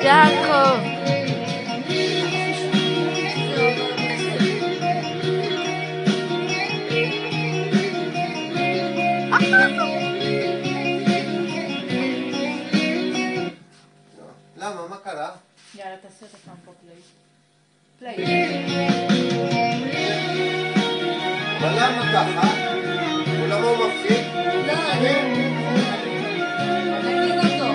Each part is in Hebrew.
יעקב. למה? מה קרה? יאללה, תעשו את הפעם פה פליי. אבל למה ככה? ולמה הוא מפסיק? לא, נגיד אותו.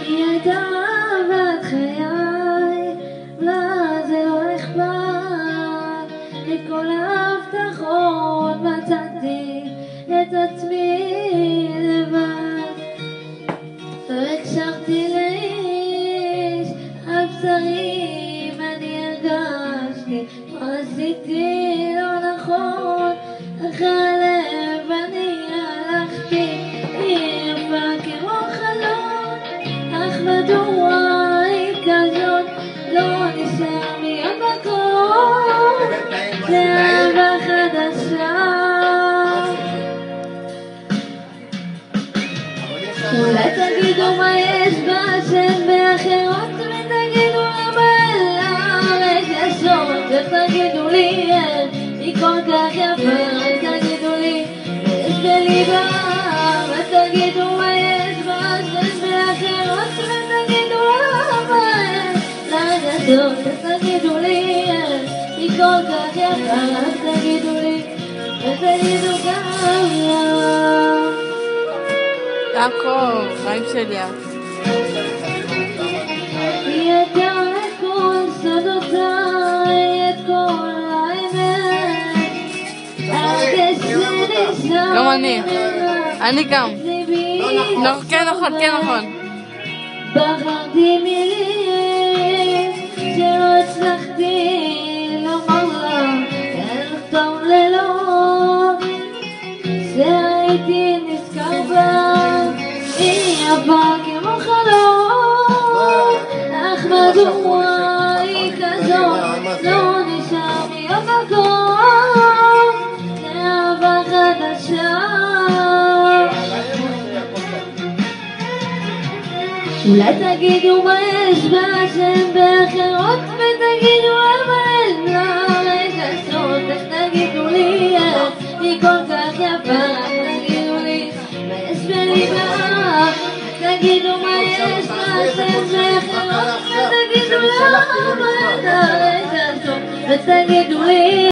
היא הייתה אהבת חיי, לה זה לא אכפת, מכל ההבטחות מצאתי את עצמי לבד. לא הקשבתי לאיש, על בשרי אני הרגשתי מה עשיתי לא נכון, אך הלב אני הלכתי, היא יפה כמו חלום, אך מדוע היא כזאת, לא נשאר לי המקום לאהבה חדשה. אולי תגידו מה יש בשם באחרות ותגידו למה אין לארץ יסוד, ותגידו לי איך היא כל כך יפה, ותגידו לי יש בליבה, ותגידו מה יש בשם באחרות ותגידו למה אין לארץ יסוד, ותגידו לי איך היא כל כך יפה, ותגידו לי ותגידו כמה. יעקב, חיים שלי. היא ידעה את כל סודותיי, את כל האמת, גם אני גם. כן נכון. בחרתי מילים שלא הצלחתי לומר לה, אין טוב ללא, שהייתי נזכר בה, היא יפה כמו חלום, אך מדוע היא כזאת, לא נשאר לי המקום לאהבה חדשה. אולי תגידו מה יש בשם באחרות ותגידו למה אין לארץ הסוד, איך תגידו לי איך היא כל כך יפה, תגידו לי מה יש בליבה, תגידו מה יש בשם באחרות ותגידו למה אין לארץ הסוד, ותגידו לי